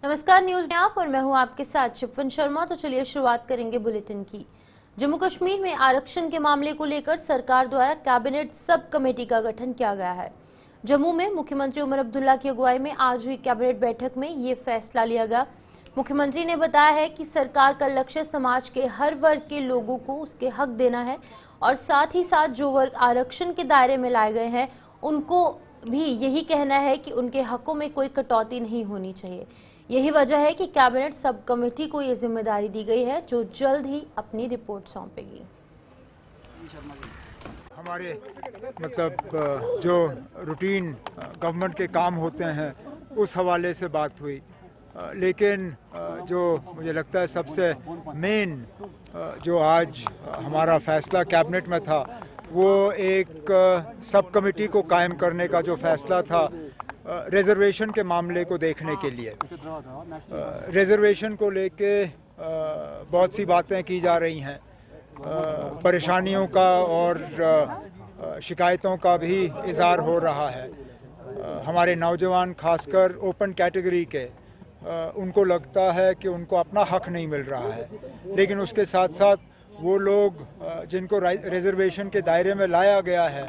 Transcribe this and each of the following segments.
नमस्कार, न्यूज में आप और मैं हूं आपके साथ शिपवन शर्मा। तो चलिए शुरुआत करेंगे बुलेटिन की। जम्मू कश्मीर में आरक्षण के मामले को लेकर सरकार द्वारा कैबिनेट सब कमेटी का गठन किया गया है। जम्मू में मुख्यमंत्री उमर अब्दुल्ला की अगुवाई में आज हुई कैबिनेट बैठक में ये फैसला लिया गया। मुख्यमंत्री ने बताया है कि सरकार का लक्ष्य समाज के हर वर्ग के लोगों को उसके हक देना है और साथ ही साथ जो वर्ग आरक्षण के दायरे में लाए गए हैं उनको भी यही कहना है कि उनके हकों में कोई कटौती नहीं होनी चाहिए। यही वजह है कि कैबिनेट सब कमेटी को ये जिम्मेदारी दी गई है, जो जल्द ही अपनी रिपोर्ट सौंपेगी। हमारे जो रूटीन गवर्नमेंट के काम होते हैं उस हवाले से बात हुई, लेकिन जो मुझे लगता है सबसे मेन जो आज हमारा फैसला कैबिनेट में था वो एक सब कमेटी को कायम करने का जो फैसला था रिजर्वेशन के मामले को देखने के लिए। रिजर्वेशन को लेके बहुत सी बातें की जा रही हैं, परेशानियों का और शिकायतों का भी इज़हार हो रहा है। हमारे नौजवान खासकर ओपन कैटेगरी के उनको लगता है कि उनको अपना हक नहीं मिल रहा है, लेकिन उसके साथ साथ वो लोग जिनको रिजर्वेशन के दायरे में लाया गया है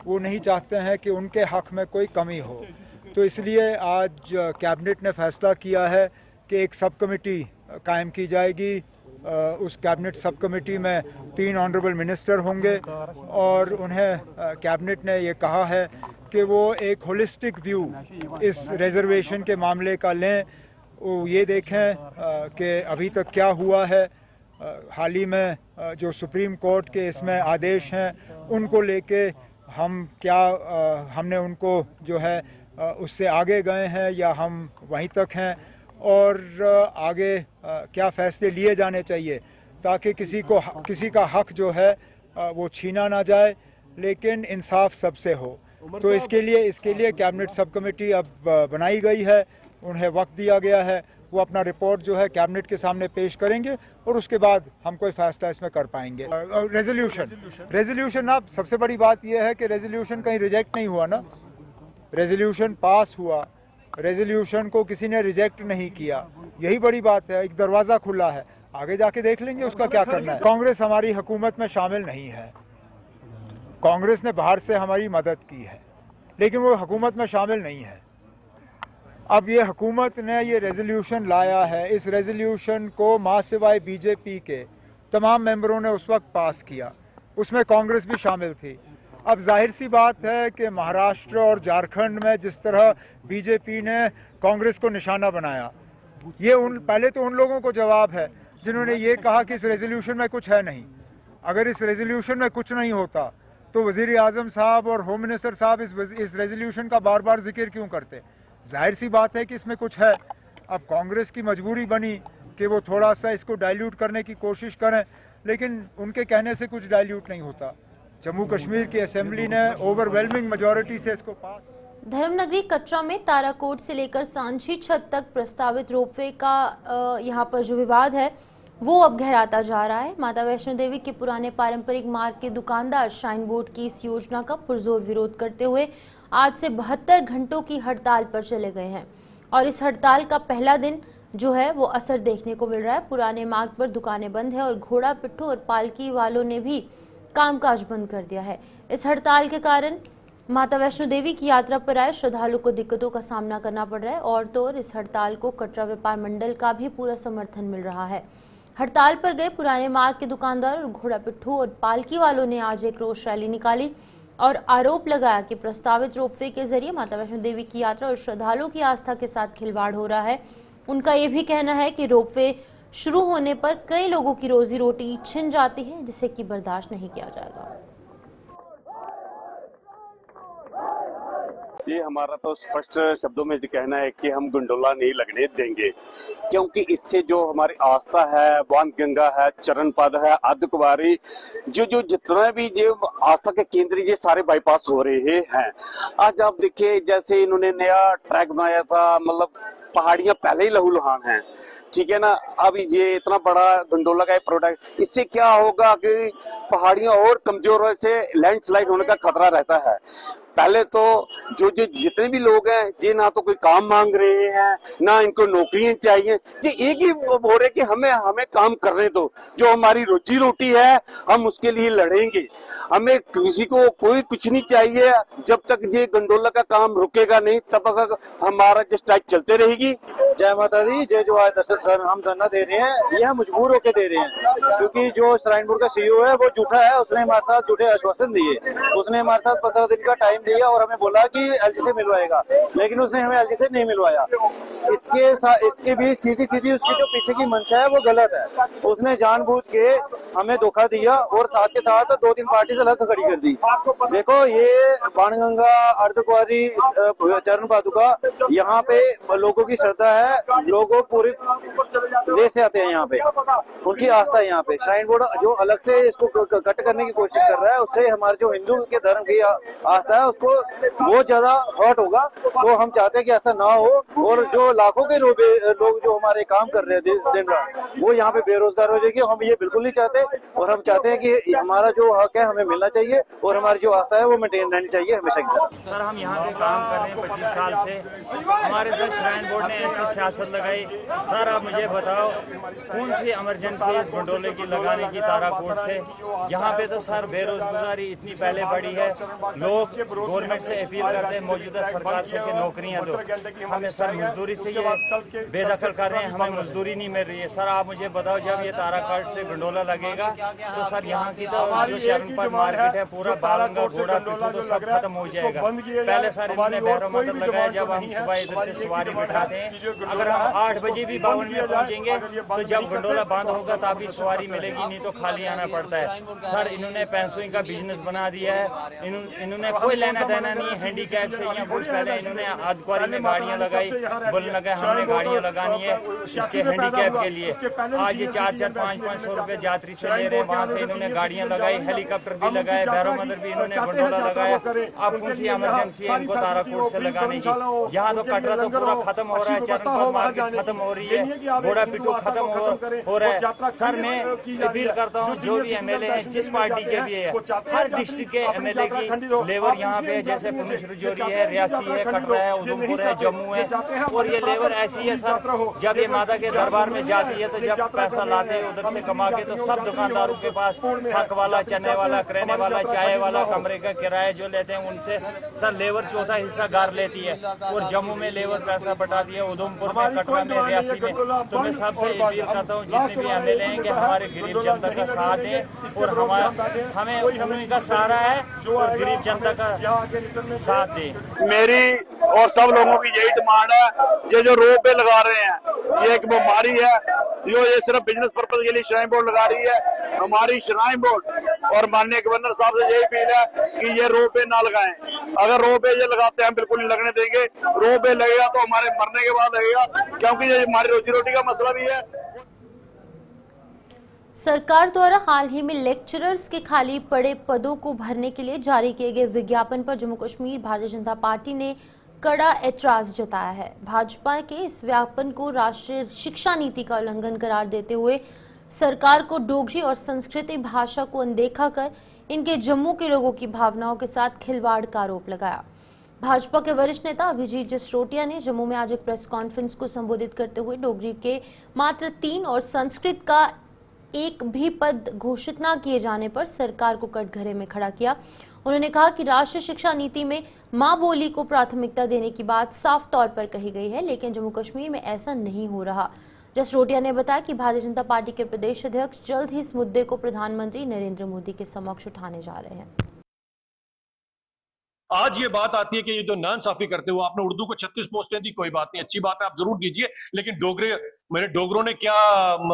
वो नहीं चाहते हैं कि उनके हक में कोई कमी हो। तो इसलिए आज कैबिनेट ने फैसला किया है कि एक सब कमेटी कायम की जाएगी। उस कैबिनेट सब कमेटी में 3 ऑनरेबल मिनिस्टर होंगे और उन्हें कैबिनेट ने ये कहा है कि वो एक होलिस्टिक व्यू इस रिजर्वेशन के मामले का लें। वो ये देखें कि अभी तक क्या हुआ है, हाल ही में जो सुप्रीम कोर्ट के इसमें आदेश हैं उनको लेके हम क्या हमने उनको जो है उससे आगे गए हैं या हम वहीं तक हैं, और आगे क्या फ़ैसले लिए जाने चाहिए ताकि किसी का हक जो है वो छीना ना जाए, लेकिन इंसाफ सबसे हो। तो इसके लिए कैबिनेट सब कमेटी अब बनाई गई है, उन्हें वक्त दिया गया है, वो अपना रिपोर्ट जो है कैबिनेट के सामने पेश करेंगे और उसके बाद हम कोई फैसला इसमें कर पाएंगे। रेजोल्यूशन अब सबसे बड़ी बात यह है कि रेजोल्यूशन कहीं रिजेक्ट नहीं हुआ ना, रेजोल्यूशन पास हुआ, रेजोल्यूशन को किसी ने रिजेक्ट नहीं किया, यही बड़ी बात है। एक दरवाज़ा खुला है, आगे जाके देख लेंगे उसका क्या करना है। कांग्रेस हमारी हुकूमत में शामिल नहीं है, कांग्रेस ने बाहर से हमारी मदद की है, लेकिन वो हुकूमत में शामिल नहीं है। अब ये हुकूमत ने ये रेजोल्यूशन लाया है, इस रेजोल्यूशन को मां सिवाय बीजेपी के तमाम मेंबरों ने उस वक्त पास किया, उसमें कांग्रेस भी शामिल थी। अब जाहिर सी बात है कि महाराष्ट्र और झारखंड में जिस तरह बीजेपी ने कांग्रेस को निशाना बनाया, ये पहले तो उन लोगों को जवाब है जिन्होंने ये कहा कि इस रेजोल्यूशन में कुछ है नहीं। अगर इस रेजोल्यूशन में कुछ नहीं होता तो वज़ीर आज़म साहब और होम मिनिस्टर साहब इस रेजोल्यूशन का बार बार जिक्र क्यों करते। जाहिर सी बात है कि इसमें कुछ है। अब कांग्रेस की मजबूरी बनी कि वो थोड़ा सा इसको डाइल्यूट करने की कोशिश करें, लेकिन उनके कहने से कुछ डाइल्यूट नहीं होता। जम्मू कश्मीर की असेंबली ने ओवरवेलमिंग मेजॉरिटी से इसको पास। धर्मनगरी कटरा में ताराकोट से लेकर सांची छत तक प्रस्तावित रोपवे का यहाँ पर जो विवाद है वो अब गहराता जा रहा है। माता वैष्णो देवी के पुराने पारंपरिक मार्ग के दुकानदार श्राइन बोर्ड की इस योजना का पुरजोर विरोध करते हुए आज से 72 घंटों की हड़ताल पर चले गए हैं और इस हड़ताल का पहला दिन जो है वो असर देखने को मिल रहा है। पुराने मार्ग पर दुकानें बंद है और घोड़ा पिट्ठू और पालकी वालों ने भी कामकाज बंद कर दिया है। इस हड़ताल के कारण माता वैष्णो देवी की यात्रा पर आए श्रद्धालुओं को दिक्कतों का सामना करना पड़ रहा है और तो और इस हड़ताल को कटरा व्यापार मंडल का भी पूरा समर्थन मिल रहा है। हड़ताल पर गए पुराने मार्ग के दुकानदार और घोड़ा पिट्ठू और पालकी वालों ने आज एक रोष रैली निकाली और आरोप लगाया कि प्रस्तावित रोपवे के जरिए माता वैष्णो देवी की यात्रा और श्रद्धालुओं की आस्था के साथ खिलवाड़ हो रहा है। उनका ये भी कहना है कि रोपवे शुरू होने पर कई लोगों की रोजी रोटी छिन जाती है, जिसे कि बर्दाश्त नहीं किया जाएगा। ये हमारा तो स्पष्ट शब्दों में कहना है कि हम गंडोला नहीं लगने देंगे, क्योंकि इससे जो हमारी आस्था है, बाण गंगा है, चरण पद है, अर्धकुंवारी जो जितना भी जो आस्था के केंद्र ये सारे बाईपास हो रहे हैं। आज आप देखिए जैसे इन्होंने नया ट्रैक बनाया था, मतलब पहाड़ियां पहले ही लहूलुहान हैं, ठीक है ना। अब ये इतना बड़ा गंडोला का प्रोडक्ट, इससे क्या होगा कि पहाड़ियां और कमजोर से लैंडस्लाइड होने का खतरा रहता है। पहले तो जो जो जितने भी लोग हैं जी, ना तो कोई काम मांग रहे हैं, ना इनको नौकरियां चाहिए जी, एक ही बोल रहे कि हमें हमें काम करने दो, जो हमारी रोजी रोटी है हम उसके लिए लड़ेंगे, हमें किसी को कोई कुछ नहीं चाहिए। जब तक ये गंडोला का काम रुकेगा नहीं तब तक हमारा जो स्ट्राइक चलते रहेगी। जय माता दी। जय जो आज हम धरना दे रहे हैं, ये हम मजबूर होकर दे रहे हैं, क्योंकि जो श्राइन बोर्ड का सीईओ है वो झूठा है। उसने हमारे साथ झूठे आश्वासन दिए। उसने हमारे साथ 15 दिन का टाइम दिया और हमें बोला कि एलजी से मिलवाएगा, लेकिन उसने हमें एलजी से नहीं मिलवाया। इसके भी सीधी सीधी उसकी जो पीछे की मंशा है वो गलत है। उसने जानबूझ के हमें धोखा दिया और साथ के साथ 2-3 पार्टी से अलग खड़ी कर दी। देखो, ये बाणगंगा, अर्धकुंवारी, चरण पादुका, यहाँ पे लोगों की श्रद्धा है। लोगों पूरे देश से आते हैं यहाँ पे, उनकी आस्था है यहाँ पे। श्राइन बोर्ड जो अलग से इसको कट करने की कोशिश कर रहा है, उससे हमारे जो हिंदू के धर्म की आस्था है उसको बहुत ज्यादा हर्ट होगा। तो हम चाहते हैं कि ऐसा ना हो, और जो लाखों के लोग जो हमारे काम कर रहे हैं दिन रात, वो यहाँ पे बेरोजगार हो जाएंगे। हम ये बिल्कुल नहीं चाहते, और हम चाहते हैं कि हमारा जो हक है हमें मिलना चाहिए, और हमारी जो आस्था है वो मेंटेन रहनी चाहिए हमेशा की तरह। सर, हम यहाँ पे काम कर रहे हैं 25 साल से। हमारे साथ श्राइन बोर्ड ने ऐसी सियासत लगाई। सर, आप मुझे बताओ कौन सी इमरजेंसी इस गंडोले की लगाने की ताराकोट से? यहाँ पे तो सर बेरोजगारी इतनी पहले बढ़ी है। लोग गवर्नमेंट से अपील करते हैं, मौजूदा सरकार से, कि नौकरियां दो। हमें सर मजदूरी से ये बेदखल कर रहे हैं, हमें मजदूरी नहीं मिल रही है। सर, आप मुझे बताओ, जब ये ताराकोट से गंडोला लगेगा तो सर यहाँ की तो जो चरणपाद मार्केट है, पूरा बालंगा, घोड़ा पिट्ठू तो सब खत्म हो जाएगा। पहले सर इन्होंने भैरव मंदिर लगाया, जब हम सुबह इधर से सवारी बिठाते हैं, अगर हम 8 बजे भी बावन में पहुंचेंगे तो जब गंडोला बंद होगा तभी सवारी मिलेगी, नहीं तो खाली आना पड़ता है। सर, इन्होंने पैसों का बिजनेस बना दिया है। इन्होंने कोई लेना देना नहीं है हैंडीकैप से। या कुछ पहले इन्होंने अर्धकुंवारी में गाड़ियां लगाई, बोलने लगा हमने गाड़ियां लगानी है इसके हैंडीकैप के लिए। आज ये 4-4, 5-5 सौ रुपए यात्री से ले रहे हैं। वहां से इन्होंने गाड़ियां लगाई, हेलीकॉप्टर भी लगाए, भैरव मंदिर भी इन्होंने गंडोला लगाया। अब कौन सी इमरजेंसी है इनको ताराकोट से लगाने की? यहाँ तो कटरा तो पूरा खत्म हो रहा है, चरणपाद मार्केट खत्म हो रही है, घोड़ा पिट्ठू खत्म हो रहा है। सर, मैं अपील करता हूँ, जो भी एमएलए हैं, जिस पार्टी के भी है, हर डिस्ट्रिक्ट के एमएलए की लेबर यहाँ पे, जैसे पुलिस रजौरी है, रियासी है, कटरा है, उधमपुर है, जम्मू है, और ये लेबर ऐसी है सर, जब ये माता के दरबार में जाती है तो जब पैसा लाते हैं उधर से कमा के, तो सब दुकानदारों के पास हक वाला, चने वाला, करेने वाला, चाय वाला, कमरे का किराया जो लेते हैं उनसे सर लेबर चौथा हिस्सा गार लेती है। और जम्मू में लेबर पैसा बटाती है, उधमपुर में, कटरा में, रियासी में। तो मैं सबसे अपील करता हूँ, जितने भी एमएलए हैं, कि हमारे गरीब जनता का साथ दें, और हमें उनका सहारा है, और गरीब जनता का साथ दें। मेरी और सब लोगों की यही डिमांड है। ये जो रोप पे लगा रहे हैं, ये एक बीमारी है, जो ये सिर्फ बिजनेस पर्पज के लिए श्राइन बोर्ड लगा रही है। हमारी श्राइन बोर्ड और माननीय गवर्नर साहब से यही अपील है कि ये रोप पे ना लगाएं। अगर रोप पे ये लगाते हैं, हम बिल्कुल नहीं लगने देंगे। रोप पे लगेगा तो हमारे मरने के बाद लगेगा, क्योंकि ये हमारी रोजी रोटी का मसला भी है। सरकार द्वारा हाल ही में लेक्चरर्स के खाली पड़े पदों को भरने के लिए जारी किए गए विज्ञापन पर जम्मू कश्मीर भारतीय जनता पार्टी ने कड़ा ऐतराज जताया है। भाजपा के इस विज्ञापन को राष्ट्रीय शिक्षा नीति का उल्लंघन करार देते हुए सरकार को डोगरी और संस्कृति भाषा को अनदेखा कर इनके जम्मू के लोगों की भावनाओं के साथ खिलवाड़ का आरोप लगाया। भाजपा के वरिष्ठ नेता अभिजीत जसरोटिया ने जम्मू में आज एक प्रेस कॉन्फ्रेंस को संबोधित करते हुए डोगरी के मात्र 3 और संस्कृत का एक भी पद घोषित न किए जाने पर सरकार को कटघरे में खड़ा किया। उन्होंने कहा कि राष्ट्रीय शिक्षा नीति में मां बोली को प्राथमिकता देने की बात साफ तौर पर कही गई है, लेकिन जम्मू कश्मीर में ऐसा नहीं हो रहा। जसरोटिया ने बताया कि भारतीय जनता पार्टी के प्रदेश अध्यक्ष जल्द ही इस मुद्दे को प्रधानमंत्री नरेंद्र मोदी के समक्ष उठाने जा रहे हैं। आज ये बात आती है कि ये जो नाइंसाफी करते हो, आपने उर्दू को 36 पोस्टें दी, कोई बात नहीं, अच्छी बात है, आप जरूर दीजिए, लेकिन मेरे डोगरों ने क्या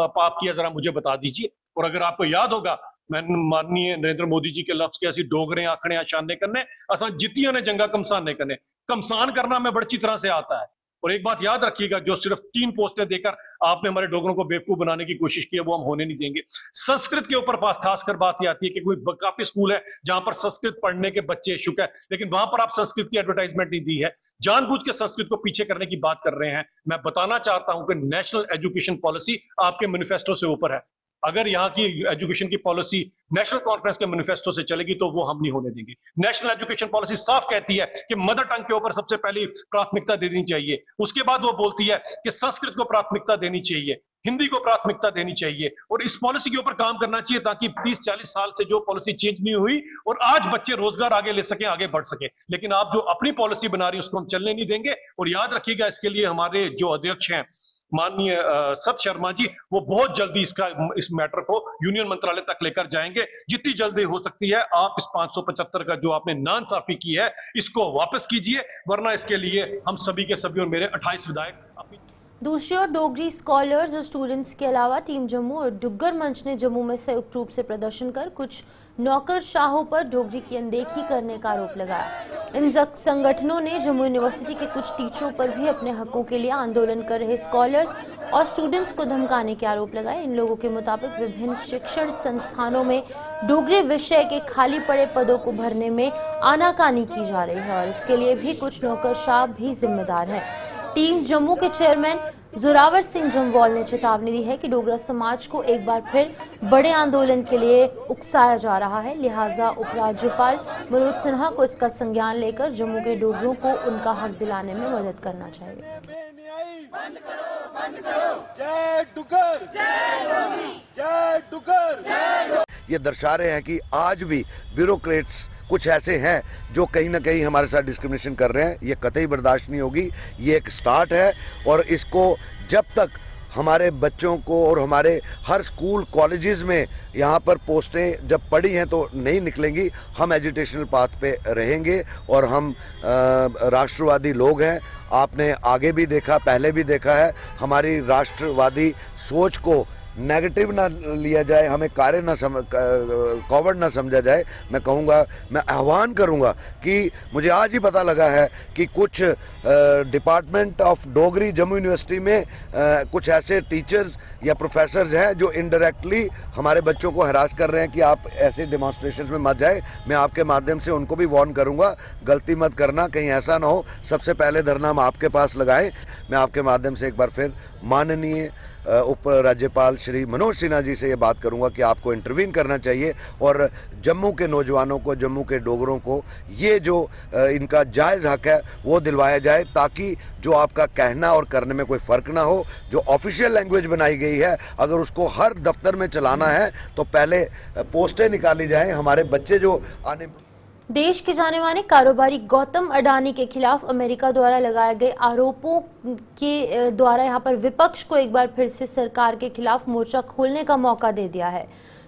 पाप किया जरा मुझे बता दीजिए। और अगर आपको याद होगा, मैं माननीय नरेंद्र मोदी जी के लफ्ज के, ऐसी डोगरे आखने आशाने करने, असा जितियां ने जंगा कमसाने करने, कमसान करना हमें बड़ी अच्छी तरह से आता है। और एक बात याद रखिएगा, जो सिर्फ 3 पोस्टें देकर आपने हमारे डोगरों को बेवकूफ बनाने की कोशिश की है, वो हम होने नहीं देंगे। संस्कृत के ऊपर खासकर बात ये आती है कि कोई काफी स्कूल है जहां पर संस्कृत पढ़ने के बच्चे इच्छुक है, लेकिन वहां पर आप संस्कृत की एडवर्टाइजमेंट नहीं दी है, जानबूझ के संस्कृत को पीछे करने की बात कर रहे हैं। मैं बताना चाहता हूं कि नेशनल एजुकेशन पॉलिसी आपके मैनिफेस्टो से ऊपर है। अगर यहाँ की एजुकेशन की पॉलिसी नेशनल कॉन्फ्रेंस के मैनिफेस्टो से चलेगी तो वो हम नहीं होने देंगे। नेशनल एजुकेशन पॉलिसी साफ कहती है कि मदर टंग के ऊपर सबसे पहले प्राथमिकता देनी चाहिए, उसके बाद वो बोलती है कि संस्कृत को प्राथमिकता देनी चाहिए, हिंदी को प्राथमिकता देनी चाहिए, और इस पॉलिसी के ऊपर काम करना चाहिए ताकि 30-40 साल से जो पॉलिसी चेंज नहीं हुई और आज बच्चे रोजगार आगे ले सके, आगे बढ़ सके। लेकिन आप जो अपनी पॉलिसी बना रही है उसको हम चलने नहीं देंगे। और याद रखिएगा, इसके लिए हमारे जो अध्यक्ष हैं माननीय सत शर्मा जी, वो बहुत जल्दी इस मैटर को यूनियन मंत्रालय तक लेकर जाएंगे। जितनी जल्दी हो सकती है आप इस 575 का जो आपने नाइंसाफी की है इसको वापस कीजिए, वरना इसके लिए हम सभी के सभी और मेरे 28 विधायक अपनी। दूसरी ओर डोगरी स्कॉलर्स और स्टूडेंट्स के अलावा टीम जम्मू और डुग्गर मंच ने जम्मू में संयुक्त रूप से प्रदर्शन कर कुछ नौकरशाहों पर डोगरी की अनदेखी करने का आरोप लगाया। इन संगठनों ने जम्मू यूनिवर्सिटी के कुछ टीचरों पर भी अपने हकों के लिए आंदोलन कर रहे स्कॉलर्स और स्टूडेंट्स को धमकाने के आरोप लगाए। इन लोगों के मुताबिक विभिन्न शिक्षण संस्थानों में डोगरी विषय के खाली पड़े पदों को भरने में आनाकानी की जा रही है और इसके लिए भी कुछ नौकरशाह भी जिम्मेदार हैं। टीम जम्मू के चेयरमैन जोरावर सिंह जम्वाल ने चेतावनी दी है कि डोगरा समाज को एक बार फिर बड़े आंदोलन के लिए उकसाया जा रहा है, लिहाजा उपराज्यपाल मनोज सिन्हा को इसका संज्ञान लेकर जम्मू के डोगरों को उनका हक दिलाने में मदद करना चाहिए। बंद करो, बंद करो। जय डुग्गर, जय डोगरी, जय डुग्गर, जय डोगरी। ये दर्शा रहे हैं कि आज भी ब्यूरोक्रेट्स कुछ ऐसे हैं जो कहीं ना कहीं हमारे साथ डिस्क्रिमिनेशन कर रहे हैं। ये कतई बर्दाश्त नहीं होगी। ये एक स्टार्ट है और इसको जब तक हमारे बच्चों को और हमारे हर स्कूल कॉलेजेस में यहाँ पर पोस्टें जब पड़ी हैं तो नहीं निकलेंगी, हम एजुटेशनल पाथ पे रहेंगे और हम राष्ट्रवादी लोग हैं। आपने आगे भी देखा, पहले भी देखा है, हमारी राष्ट्रवादी सोच को नेगेटिव ना लिया जाए, हमें कॉवर्ड ना समझा जाए। मैं कहूँगा, मैं आह्वान करूँगा कि मुझे आज ही पता लगा है कि कुछ department of Dogri Jammu university में कुछ ऐसे टीचर्स या प्रोफेसर्स हैं जो इनडायरेक्टली हमारे बच्चों को हरास कर रहे हैं कि आप ऐसे डेमोन्स्ट्रेशंस में मत जाए। मैं आपके माध्यम से उनको भी वार्न करूँगा, गलती मत करना, कहीं ऐसा ना हो सबसे पहले धरना हम आपके पास लगाएं। मैं आपके माध्यम से एक बार फिर माननीय उप राज्यपाल श्री मनोज सिन्हा जी से ये बात करूंगा कि आपको इंटरवीन करना चाहिए और जम्मू के नौजवानों को, जम्मू के डोगरों को ये जो इनका जायज़ हक है वो दिलवाया जाए, ताकि जो आपका कहना और करने में कोई फ़र्क ना हो। जो ऑफिशियल लैंग्वेज बनाई गई है, अगर उसको हर दफ्तर में चलाना है तो पहले पोस्टें निकाली जाएँ। हमारे बच्चे जो आने देश के जाने माने कारोबारी गौतम अडानी के खिलाफ अमेरिका द्वारा लगाए गए आरोपों के द्वारा यहां पर विपक्ष को एक बार फिर से सरकार के खिलाफ मोर्चा खोलने का मौका दे दिया है।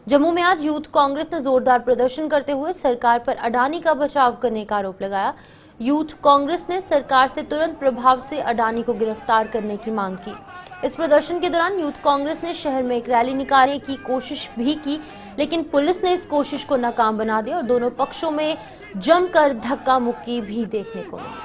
जम्मू में आज यूथ कांग्रेस ने जोरदार प्रदर्शन करते हुए सरकार पर अडानी का बचाव करने का आरोप लगाया। यूथ कांग्रेस ने सरकार से तुरंत प्रभाव से अडानी को गिरफ्तार करने की मांग की। इस प्रदर्शन के दौरान यूथ कांग्रेस ने शहर में एक रैली निकालने की कोशिश भी की, लेकिन पुलिस ने इस कोशिश को नाकाम बना दिया और दोनों पक्षों में जमकर धक्का मुक्की भी देखने को मिली।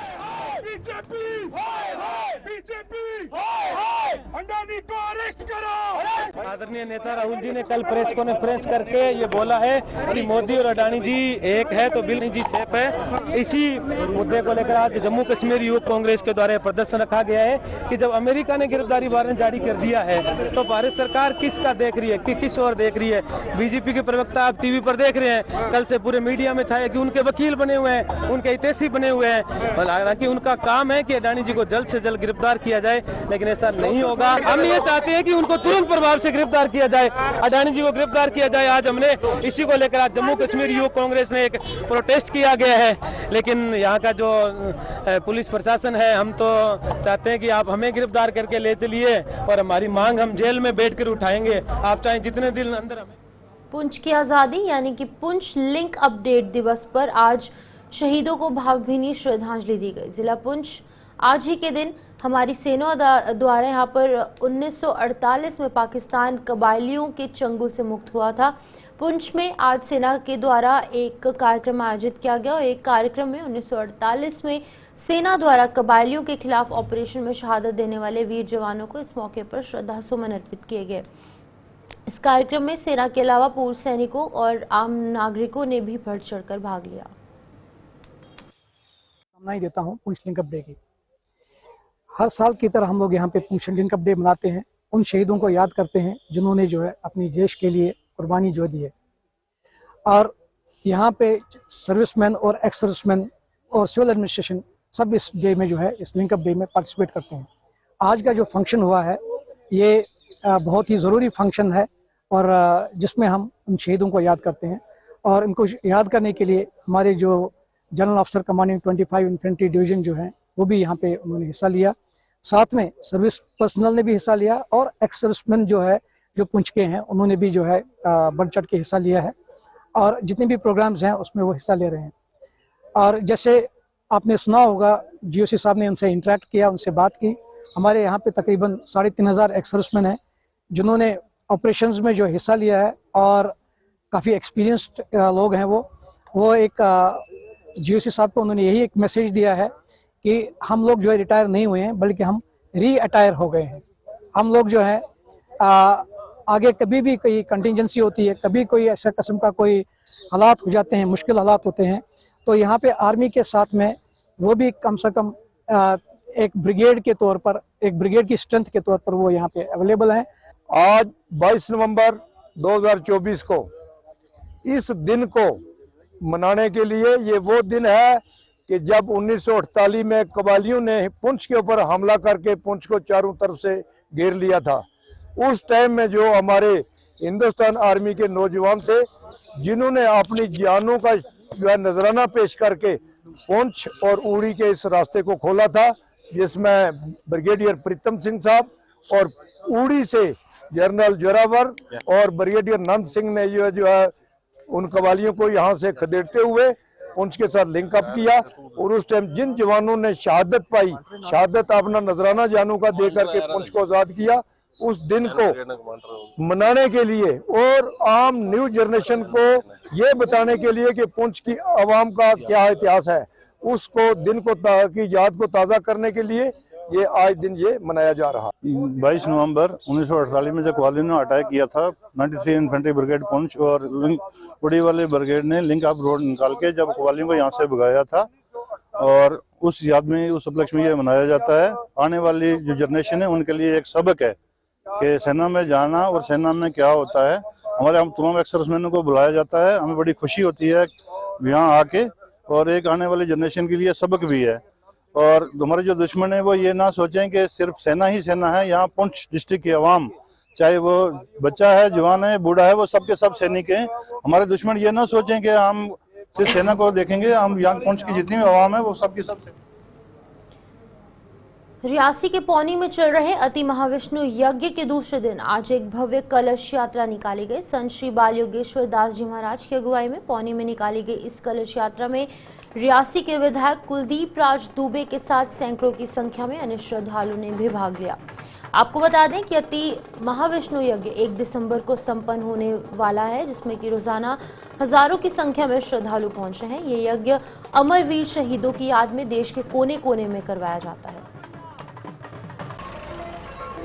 अडानी को अरेस्ट करो। आदरणीय नेता राहुल जी ने कल प्रेस कॉन्फ्रेंस करके ये बोला है कि मोदी और अडानी जी एक है तो बिल जी सेफ है। इसी मुद्दे को लेकर आज जम्मू कश्मीर यूथ कांग्रेस के द्वारा प्रदर्शन रखा गया है कि जब अमेरिका ने गिरफ्तारी वारंट जारी कर दिया है तो भारत सरकार किसका देख रही है, कि किस ओर देख रही है। बीजेपी के प्रवक्ता आप टीवी पर देख रहे हैं, कल से पूरे मीडिया में छाया कि उनके वकील बने हुए हैं, उनके हितैषी बने हुए हैं। हालांकि उनका काम है कि अडानी जी को जल्द से जल्द गिरफ्तार किया जाए, लेकिन ऐसा नहीं होगा। हम ये चाहते हैं कि उनको तुरंत प्रभाव से गिरफ्तार किया जाए, अडानी जी को गिरफ्तार किया जाए। आज हमने इसी को लेकर आज जम्मू कश्मीर युवा कांग्रेस ने एक प्रोटेस्ट किया गया है, लेकिन यहाँ का जो पुलिस प्रशासन है, हम तो चाहते हैं कि आप हमें गिरफ्तार करके ले चलिए और हमारी मांग हम जेल में बैठकर उठाएंगे। आप चाहे जितने दिन अंदर हमें। पुंछ की आज़ादी यानी कि पुंछ लिंक अपडेट दिवस पर आज शहीदों को भावभीनी श्रद्धांजलि दी गई। जिला पुंछ आज ही के दिन हमारी सेना द्वारा यहाँ पर 1948 में पाकिस्तान कबायलियों के चंगुल से मुक्त हुआ था। पुंछ में आज सेना के द्वारा एक कार्यक्रम आयोजित किया गया और एक कार्यक्रम में 1948 में सेना द्वारा कबायलियों के खिलाफ ऑपरेशन में शहादत देने वाले वीर जवानों को इस मौके पर श्रद्धासुमन अर्पित किए गए। इस कार्यक्रम में सेना के अलावा पूर्व सैनिकों और आम नागरिकों ने भी बढ़ चढ़कर भाग लिया। मैं देता हूं पुंछ लिंकअप डे की। हर साल की तरह हम लोग यहाँ पे पुंछ लिंकअप डे मनाते हैं, उन शहीदों को याद करते हैं जिन्होंने जो है अपनी देश के लिए कुर्बानी जो दी है। और यहाँ पे सर्विसमैन और एक्स सर्विसमैन और सिविल एडमिनिस्ट्रेशन सब इस डे में जो है इस लिंकअप डे में पार्टिसिपेट करते हैं। आज का जो फंक्शन हुआ है ये बहुत ही ज़रूरी फंक्शन है और जिसमें हम उन शहीदों को याद करते हैं। और इनको याद करने के लिए हमारे जो general officer commanding 25 infantry division जो है वो भी यहाँ पे उन्होंने हिस्सा लिया। साथ में सर्विस पर्सनल ने भी हिस्सा लिया और एक्स सर्विसमैन जो है जो पुंछ के हैं उन्होंने भी जो है बढ़ चढ़ के हिस्सा लिया है और जितने भी प्रोग्राम्स हैं उसमें वो हिस्सा ले रहे हैं। और जैसे आपने सुना होगा GOC साहब ने उनसे इंटरेक्ट किया, उनसे बात की। हमारे यहाँ पे तकरीबन 3500 एक्स सर्विसमैन हैं जिन्होंने ऑपरेशंस में जो हिस्सा लिया है और काफ़ी एक्सपीरियंस्ड लोग हैं। वो एक GOC साहब को उन्होंने यही एक मैसेज दिया है कि हम लोग जो है रिटायर नहीं हुए हैं बल्कि हम री-अटायर हो गए हैं। हम लोग जो है आगे कभी भी कोई कंटिजेंसी होती है, कभी कोई ऐसा किस्म का कोई हालात हो जाते हैं, मुश्किल हालात होते हैं, तो यहाँ पे आर्मी के साथ में वो भी कम से कम एक ब्रिगेड के तौर पर, एक ब्रिगेड की स्ट्रेंथ के तौर पर वो यहाँ पे अवेलेबल हैं। आज 22 नवंबर 2024 को इस दिन को मनाने के लिए, ये वो दिन है कि जब 1948 में कबालियों ने पुंछ के ऊपर हमला करके पुंछ को चारों तरफ से घेर लिया था। उस टाइम में जो हमारे हिंदुस्तान आर्मी के नौजवान थे जिन्होंने अपनी जानों का जो है नजराना पेश करके पुंछ और उड़ी के इस रास्ते को खोला था, जिसमें ब्रिगेडियर प्रीतम सिंह साहब और उड़ी से जनरल जोरावर और ब्रिगेडियर नंद सिंह ने जो है उन कबालियों को यहाँ से खदेड़ते हुए पुंछ के साथ लिंकअप किया। और उस टाइम जिन जवानों ने शहादत पाई, शहादत अपना नजराना जानों का दे करके पुंछ को आजाद किया, उस दिन को मनाने के लिए और आम न्यू जनरेशन को ये बताने के लिए कि पुंछ की आवाम का क्या इतिहास है, उसको दिन को की याद को ताज़ा करने के लिए ये आज दिन ये मनाया जा रहा। 22 नवंबर 1948 में जब कबालियों ने अटैक किया था 93 इन्फेंट्री ब्रिगेड पुंछ और उड़ी वाली ब्रिगेड ने लिंक अप रोड निकाल के जब कबालियों को यहाँ से भगाया था, और उस याद में, उस उपलक्ष्य में ये मनाया जाता है। आने वाली जो जनरेशन है उनके लिए एक सबक है कि सेना में जाना और सेना में क्या होता है। हमारे हम तमाम एक्स सर्विसमैनों को बुलाया जाता है, हमें बड़ी खुशी होती है यहाँ आके, और एक आने वाली जनरेशन के लिए सबक भी है। और हमारे जो दुश्मन है वो ये ना सोचें कि सिर्फ सेना ही सेना है। यहाँ पुंछ डिस्ट्रिक्ट की आवाम, चाहे वो बच्चा है, जवान है, बूढ़ा है, वो सबके सब सैनिक हैं। हमारे दुश्मन ये ना सोचें कि हम सिर्फ सेना को देखेंगे, हम यहाँ पुंछ की जितनी भी आवाम है वो सबकी सब। रियासी के पौनी में चल रहे अति महाविष्णु यज्ञ के दूसरे दिन आज एक भव्य कलश यात्रा निकाली गई। संत श्री बाल योगेश्वर दास जी महाराज की अगुवाई में पौनी में निकाली गई इस कलश यात्रा में रियासी के विधायक कुलदीप राज दुबे के साथ सैकड़ों की संख्या में अन्य श्रद्धालुओं ने भी भाग लिया। आपको बता दें कि अति महाविष्णु यज्ञ 1 दिसंबर को संपन्न होने वाला है, जिसमें कि रोजाना हजारों की संख्या में श्रद्धालु पहुंच रहे हैं। ये यज्ञ अमरवीर शहीदों की याद में देश के कोने कोने में करवाया जाता है।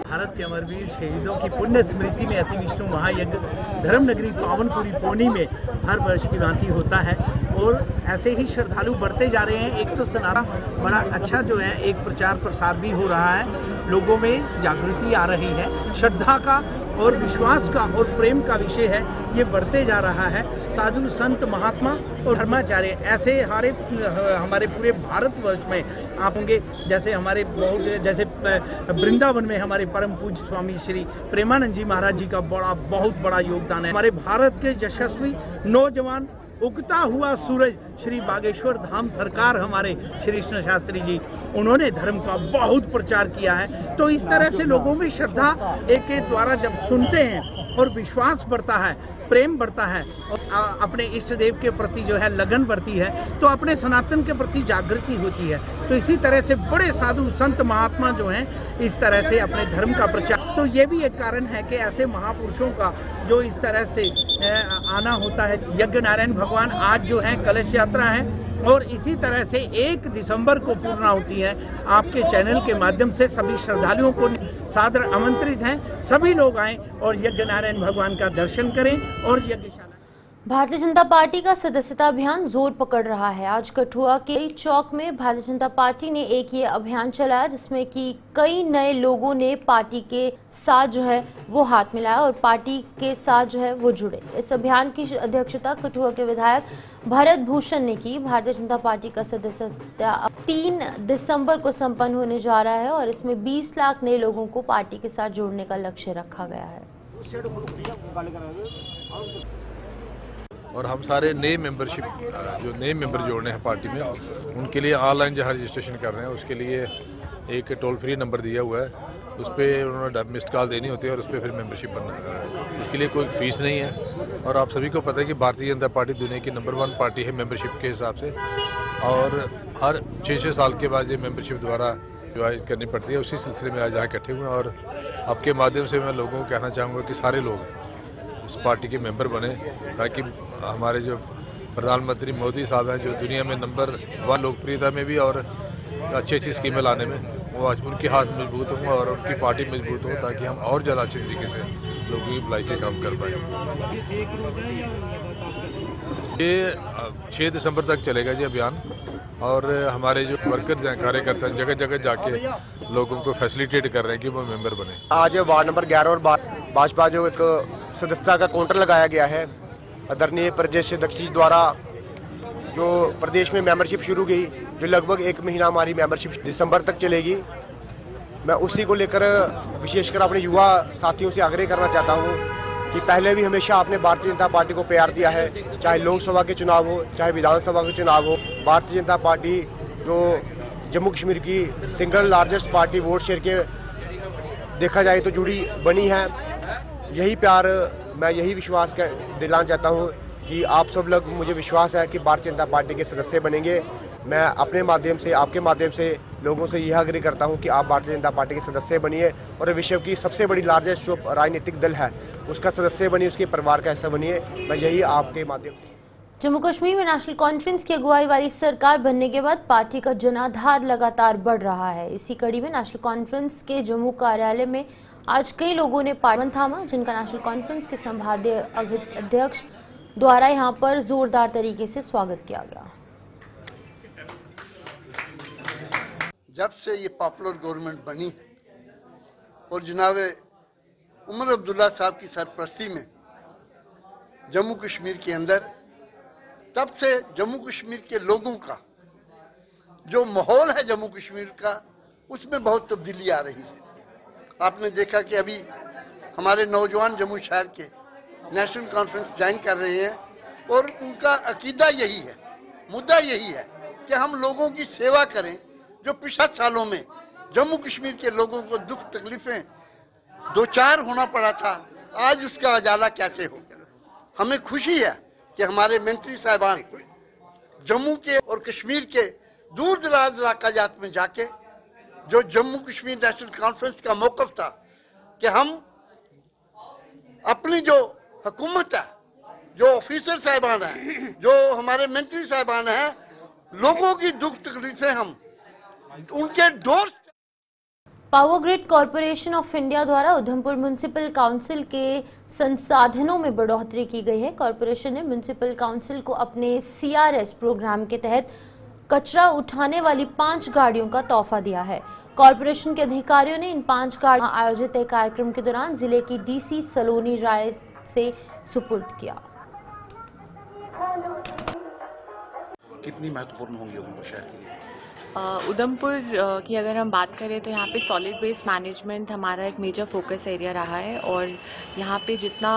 भारत के अमरवीर शहीदों की पुण्य स्मृति में अति विष्णु महायज्ञ धर्मनगरी पावनपुरी पौनी में हर वर्ष की भांति होता है और ऐसे ही श्रद्धालु बढ़ते जा रहे हैं। एक तो सनातन बड़ा अच्छा जो है एक प्रचार प्रसार भी हो रहा है, लोगों में जागृति आ रही है, श्रद्धा का और विश्वास का और प्रेम का विषय है, ये बढ़ते जा रहा है। साधु संत महात्मा और धर्माचार्य ऐसे हमारे पूरे भारतवर्ष में आप होंगे, जैसे हमारे जैसे वृंदावन में हमारे परम पूज्य स्वामी श्री प्रेमानंद जी महाराज जी का बहुत बड़ा योगदान है। हमारे भारत के यशस्वी नौजवान उगता हुआ सूरज श्री बागेश्वर धाम सरकार हमारे श्री कृष्ण शास्त्री जी, उन्होंने धर्म का बहुत प्रचार किया है। तो इस तरह से लोगों में श्रद्धा एक के द्वारा जब सुनते हैं और विश्वास बढ़ता है, प्रेम बढ़ता है और अपने इष्ट देव के प्रति जो है लगन बढ़ती है, तो अपने सनातन के प्रति जागृति होती है। तो इसी तरह से बड़े साधु संत महात्मा जो हैं इस तरह से अपने धर्म का प्रचार, तो ये भी एक कारण है कि ऐसे महापुरुषों का जो इस तरह से आना होता है। यज्ञ नारायण भगवान आज जो है कलश यात्रा है और इसी तरह से 1 दिसंबर को पूर्णाहुति है। आपके चैनल के माध्यम से सभी श्रद्धालुओं को सादर आमंत्रित हैं, सभी लोग आएं और यज्ञ नारायण भगवान का दर्शन करें और यज्ञशाला। भारतीय जनता पार्टी का सदस्यता अभियान जोर पकड़ रहा है। आज कठुआ के चौक में भारतीय जनता पार्टी ने एक ये अभियान चलाया जिसमें कि कई नए लोगों ने पार्टी के साथ जो है वो हाथ मिलाया और पार्टी के साथ जो है वो जुड़े। इस अभियान की अध्यक्षता कठुआ के विधायक भरत भूषण ने की। भारतीय जनता पार्टी का सदस्यता 3 दिसंबर को संपन्न होने जा रहा है और इसमें 20 लाख नए लोगों को पार्टी के साथ जोड़ने का लक्ष्य रखा गया है। और हम सारे नए मेंबरशिप जो नए मेंबर जोड़ने हैं पार्टी में, उनके लिए ऑनलाइन जहाँ रजिस्ट्रेशन कर रहे हैं उसके लिए एक टोल फ्री नंबर दिया हुआ है, उस पर उन्होंने मिस्ड कॉल देनी होती है और उस पर फिर मेंबरशिप बनना है। इसके लिए कोई फीस नहीं है और आप सभी को पता है कि भारतीय जनता पार्टी दुनिया की नंबर 1 पार्टी है मेंबरशिप के हिसाब से, और हर 6-6 साल के बाद ये मेंबरशिप दोबारा रिवाइज करनी पड़ती है। उसी सिलसिले में आज यहाँ इकट्ठे हुए हैं और आपके माध्यम से मैं लोगों को कहना चाहूँगा कि सारे लोग इस पार्टी के मेंबर बने, ताकि हमारे जो प्रधानमंत्री मोदी साहब हैं, जो दुनिया में नंबर 1 लोकप्रियता में भी और अच्छी स्कीमें लाने में, वो आज उनके हाथ मजबूत हों और उनकी पार्टी मजबूत हो, ताकि हम और ज़्यादा अच्छे तरीके से लोगों की भलाई के काम कर पाएँ। ये 6 दिसंबर तक चलेगा जी अभियान, और हमारे जो वर्कर्स हैं, कार्यकर्ता हैं, जगह जगह जाके लोगों को फैसिलिटेट कर रहे हैं कि वो मेंबर बने। आज वार्ड नंबर 11 और भाजपा जो एक सदस्यता का काउंटर लगाया गया है, आदरणीय प्रदेश अध्यक्ष जी द्वारा जो प्रदेश में मेंबरशिप शुरू की, जो लगभग 1 महीना हमारी मेंबरशिप दिसंबर तक चलेगी। मैं उसी को लेकर विशेषकर अपने युवा साथियों से आग्रह करना चाहता हूँ कि पहले भी हमेशा आपने भारतीय जनता पार्टी को प्यार दिया है, चाहे लोकसभा के चुनाव हो, चाहे विधानसभा के चुनाव हो। भारतीय जनता पार्टी जो जम्मू कश्मीर की single largest party vote share के देखा जाए तो जुड़ी बनी है। यही प्यार, मैं यही विश्वास दिलाना चाहता हूँ कि आप सब लोग, मुझे विश्वास है कि भारतीय जनता पार्टी के सदस्य बनेंगे। मैं अपने माध्यम से, आपके माध्यम से लोगों से यह आग्रह करता हूं कि आप भारतीय जनता पार्टी के सदस्य बनिए और विश्व की सबसे बड़ी लार्जेस्ट जो राजनीतिक दल है उसका सदस्य बनिए, उसके परिवार का हिस्सा बनिए। मैं यही आपके माध्यम से। जम्मू कश्मीर में नेशनल कॉन्फ्रेंस की अगुवाई वाली सरकार बनने के बाद पार्टी का जनाधार लगातार बढ़ रहा है। इसी कड़ी में नेशनल कॉन्फ्रेंस के जम्मू कार्यालय में आज कई लोगों ने पावन थामा, जिनका नेशनल कॉन्फ्रेंस के संभागीय अध्यक्ष द्वारा यहां पर जोरदार तरीके से स्वागत किया गया। जब से ये पॉपुलर गवर्नमेंट बनी है और जनाब उमर अब्दुल्ला साहब की सरपरस्ती में जम्मू कश्मीर के अंदर, तब से जम्मू कश्मीर के लोगों का जो माहौल है जम्मू कश्मीर का, उसमें बहुत तब्दीली आ रही है। आपने देखा कि अभी हमारे नौजवान जम्मू शहर के नेशनल कॉन्फ्रेंस ज्वाइन कर रहे हैं और उनका अकीदा यही है, मुद्दा यही है कि हम लोगों की सेवा करें। जो पिछले सालों में जम्मू कश्मीर के लोगों को दुख तकलीफें 2-4 होना पड़ा था, आज उसका उजाला कैसे हो। हमें खुशी है कि हमारे मंत्री साहिबान जम्मू के और कश्मीर के दूर दराज इलाकाजात में जाके, जो जम्मू कश्मीर नेशनल कॉन्फ्रेंस का मौक़िफ़ था कि हम अपनी जो हुकूमत है, जो ऑफिसर साहिबान हैं, जो हमारे मंत्री साहिबान हैं, लोगों की दुख तकलीफें हम उनके door. Power grid corporation of India द्वारा उधमपुर म्युनिसिपल काउंसिल के संसाधनों में बढ़ोतरी की गई है। कॉरपोरेशन ने म्युनिसिपल काउंसिल को अपने CRS प्रोग्राम के तहत कचरा उठाने वाली 5 गाड़ियों का तोहफा दिया है। कॉरपोरेशन के अधिकारियों ने इन 5 गाड़ियों आयोजित एक कार्यक्रम के दौरान जिले की DC सलोनी राय से सुपुर्द किया। कितनी महत्वपूर्ण होंगी उधमपुर शहर के लिए? उधमपुर की अगर हम बात करें तो यहाँ पे सॉलिड वेस्ट मैनेजमेंट हमारा एक मेजर फोकस एरिया रहा है और यहाँ पे जितना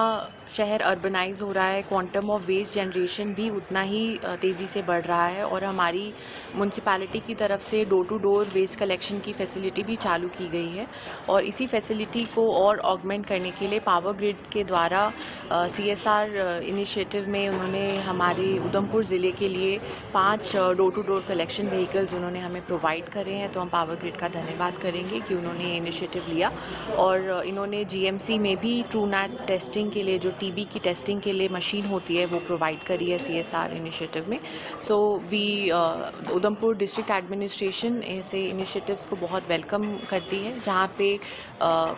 शहर अर्बनाइज हो रहा है, क्वांटम ऑफ वेस्ट जनरेशन भी उतना ही तेज़ी से बढ़ रहा है और हमारी म्यूनसिपैलिटी की तरफ से door to door waste collection की फैसिलिटी भी चालू की गई है और इसी फैसिलिटी को और ऑगमेंट करने के लिए पावर ग्रिड के द्वारा CSR इनिशिएटिव में उन्होंने हमारे उधमपुर ज़िले के लिए 5 door to door collection vehicles उन्होंने उन्होंने हमें प्रोवाइड करे हैं, तो हम पावर ग्रिड का धन्यवाद करेंगे कि उन्होंने ये इनिशिएटिव लिया। और इन्होंने GMC में भी TrueNAT टेस्टिंग के लिए, जो TB की टेस्टिंग के लिए मशीन होती है, वो प्रोवाइड करी है CSR इनिशिएटिव में। So we Udhampur district administration ऐसे इनिशिएटिव्स को बहुत वेलकम करती है, जहाँ पे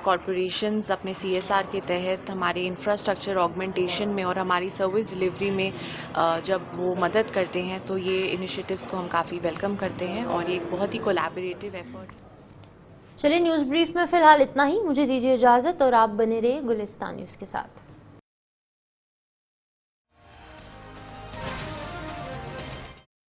कॉरपोरेशंस अपने CSR के तहत हमारे इंफ्रास्ट्रक्चर ऑगमेंटेशन में और हमारी सर्विस डिलीवरी में जब वो मदद करते हैं, तो ये इनिशिएटिव्स को हम काफ़ी वेलकम करते हैं और ये एक बहुत ही कोलैबोरेटिव एफर्ट। चलिए, न्यूज़ ब्रीफ में फिलहाल इतना ही। मुझे दीजिए इजाज़त और आप बने रहिए गुलिस्तान न्यूज़ के साथ।